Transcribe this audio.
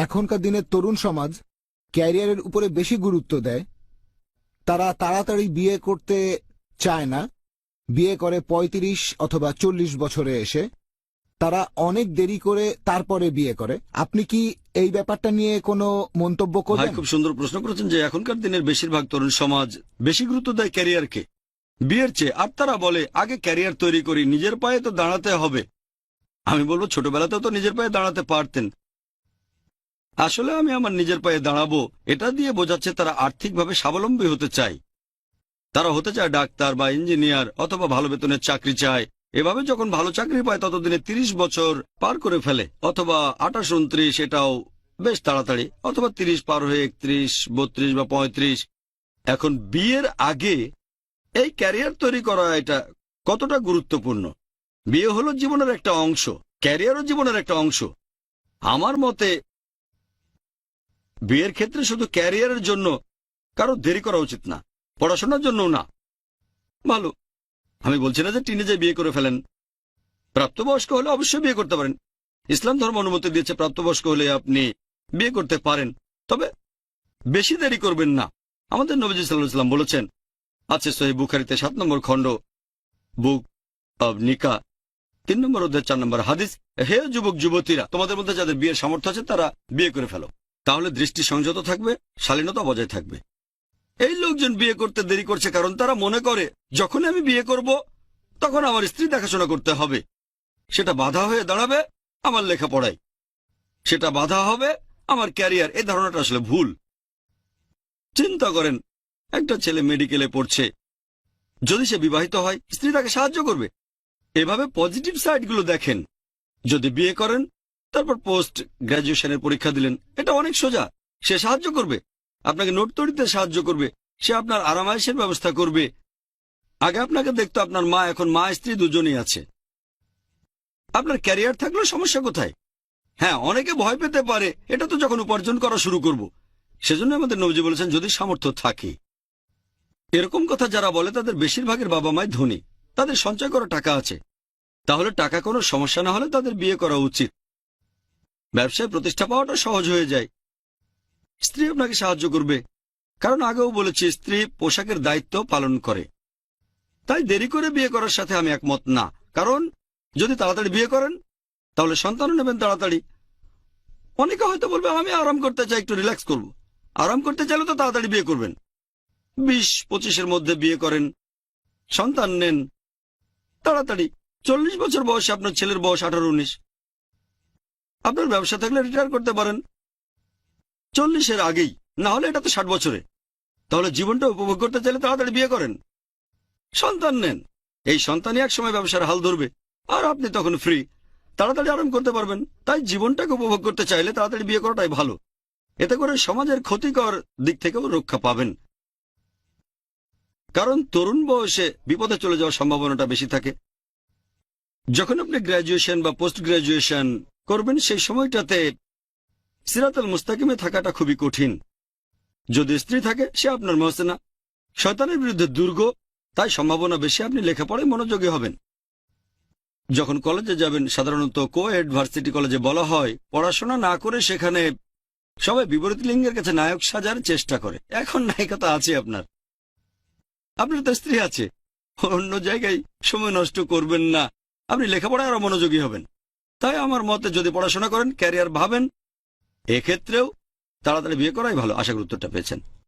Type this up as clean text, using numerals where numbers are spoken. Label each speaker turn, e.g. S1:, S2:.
S1: এখনকার দিনের তরুণ সমাজ ক্যারিয়ারের উপরে বেশি গুরুত্ব দেয়। তারা তাড়াতাড়ি বিয়ে করতে চায় না, বিয়ে করে ৩৫ অথবা ৪০ বছরে এসে। তারা অনেক দেরি করে তারপরে বিয়ে করে। আপনি কি এই ব্যাপারটা নিয়ে কোনো মন্তব্য
S2: ভাই,
S1: করবেন?
S2: খুব সুন্দর প্রশ্ন করেছেন যে এখনকার দিনের বেশিরভাগ তরুণ সমাজ বেশি গুরুত্ব দেয় ক্যারিয়ারকে বিয়ের চেয়ে। আর তারা বলে আগে ক্যারিয়ার তৈরি করি, নিজের পায়ে তো দাঁড়াতে হবে। আমি বলবো ছোটবেলাতেও তো নিজের পায়ে দাঁড়াতে পারতেন। আসলে আমি আমার নিজের পায়ে দাঁড়াবো এটা দিয়ে বোঝাচ্ছে তারা আর্থিকভাবে স্বাবলম্বী হতে চায়। তারা হতে চায় ডাক্তার বা ইঞ্জিনিয়ার অথবা ভালো বেতনের চাকরি চায়। এভাবে যখন ভালো চাকরি পায় ততদিনে ৩০ বছর পার করে ফেলে, অথবা ২৮, ২৯, এটাও বেশ তাড়াতাড়ি, অথবা ৩০ পার হয়ে ৩১, ৩২ বা ৩৫। এখন বিয়ের আগে এই ক্যারিয়ার তৈরি করা এটা কতটা গুরুত্বপূর্ণ? বিয়ে হলো জীবনের একটা অংশ, ক্যারিয়ারও জীবনের একটা অংশ। আমার মতে বিয়ের ক্ষেত্রে শুধু ক্যারিয়ারের জন্য কারো দেরি করা উচিত না, পড়াশোনার জন্যও না। ভালো, আমি বলছি না যে টিনেজে বিয়ে করে ফেলেন। প্রাপ্তবয়স্ক হলে অবশ্যই বিয়ে করতে পারেন। ইসলাম ধর্ম অনুমতি দিয়েছে প্রাপ্তবয়স্ক হলে আপনি বিয়ে করতে পারেন, তবে বেশি দেরি করবেন না। আমাদের নবীজি সাল্লাল্লাহু আলাইহি ওয়াসাল্লাম বলেছেন, আছে সহিহ বুখারীতে ৭ নম্বর খণ্ড, বুক অব নিকা, ৩ নম্বর অধ্যায় ৪ নম্বর হাদিস, হে যুবক যুবতীরা, তোমাদের মধ্যে যাদের বিয়ের সামর্থ্য আছে তারা বিয়ে করে ফেলো, তাহলে দৃষ্টি সংযত থাকবে, শালীনতা বজায় থাকবে। এই লোকজন বিয়ে করতে দেরি করছে কারণ তারা মনে করে যখন আমি বিয়ে করব তখন আমার স্ত্রী দেখাশোনা করতে হবে। সেটা বাধা হয়ে দাঁড়াবে আমার লেখাপড়ায়, সেটা বাধা হবে আমার ক্যারিয়ার। এই ধারণাটা আসলে ভুল। চিন্তা করেন, একটা ছেলে মেডিকেলে পড়ছে, যদি সে বিবাহিত হয় স্ত্রী তাকে সাহায্য করবে। এভাবে পজিটিভ সাইডগুলো দেখেন। যদি বিয়ে করেন তারপর পোস্ট গ্র্যাজুয়েশনের পরীক্ষা দিলেন, এটা অনেক সোজা। সে সাহায্য করবে, আপনাকে নোট তৈরিতে সাহায্য করবে, সে আপনার আরামায়েশের ব্যবস্থা করবে। আগে আপনাকে দেখতো আপনার মা, এখন মা স্ত্রী দুজনেই আছে। আপনার ক্যারিয়ার থাকলেও সমস্যা কোথায়? হ্যাঁ, অনেকে ভয় পেতে পারে, এটা তো যখন উপার্জন করা শুরু করব। সেজন্য আমাদের নবীজি বলেছেন যদি সামর্থ্য থাকে। এরকম কথা যারা বলে তাদের বেশিরভাগের বাবা মাই ধনী, তাদের সঞ্চয় করা টাকা আছে। তাহলে টাকা কোনো সমস্যা না হলে তাদের বিয়ে করা উচিত। ব্যবসায় প্রতিষ্ঠা পাওয়াটা সহজ হয়ে যায়। স্ত্রী আপনাকে সাহায্য করবে, কারণ আগেও বলেছি স্ত্রী পোশাকের দায়িত্ব পালন করে। তাই দেরি করে বিয়ে করার সাথে আমি একমত না, কারণ যদি তাড়াতাড়ি বিয়ে করেন তাহলে সন্তানও নেবেন তাড়াতাড়ি। অনেকে হয়তো বলবে আমি আরাম করতে চাই, একটু রিল্যাক্স করব। আরাম করতে চাইলে তো তাড়াতাড়ি বিয়ে করবেন। ২০-২৫-এর মধ্যে বিয়ে করেন, সন্তান নেন তাড়াতাড়ি। ৪০ বছর বয়সে আপনার ছেলের বয়স ১৮-১৯। আপনার ব্যবসা থাকলে রিটায়ার করতে পারেন ৪০-এর আগেই, না হলে এটা তো ৬০ বছরে। তাহলে জীবনটা উপভোগ করতে চাইলে তাড়াতাড়ি বিয়ে করেন, সন্তান নেন। এই সন্তানই এক সময় ব্যবসার হাল ধরবে আর আপনি তখন ফ্রি, তাড়াতাড়ি আরাম করতে পারবেন। তাই জীবনটাকে উপভোগ করতে চাইলে তাড়াতাড়ি বিয়ে করাটাই ভালো। এতে করে সমাজের ক্ষতিকর দিক থেকেও রক্ষা পাবেন, কারণ তরুণ বয়সে বিপদে চলে যাওয়ার সম্ভাবনাটা বেশি থাকে। যখন আপনি গ্র্যাজুয়েশন বা পোস্ট গ্র্যাজুয়েশন করবেন সেই সময়টাতে সিরাতুল মুস্তাকিমে থাকাটা খুবই কঠিন। যদি স্ত্রী থাকে সে আপনার মহসেনা, শয়তানের বিরুদ্ধে দুর্গ, তাই সম্ভাবনা বেশি আপনি লেখাপড়ায় মনোযোগী হবেন। যখন কলেজে যাবেন, সাধারণত কো-এড ভার্সিটি কলেজে বলা হয় পড়াশোনা না করে সেখানে সবাই বিপরীত লিঙ্গের কাছে নায়ক সাজার চেষ্টা করে। এখন নায়িকতা আছে আপনার তো স্ত্রী আছে, অন্য জায়গায় সময় নষ্ট করবেন না, আপনি লেখাপড়ায় আরো মনোযোগী হবেন। তাই আমার মতে যদি পড়াশোনা করেন, ক্যারিয়ার ভাবেন, এক্ষেত্রেও তাড়াতাড়ি বিয়ে করাই ভালো। আশা করি উত্তরটা পেয়েছেন।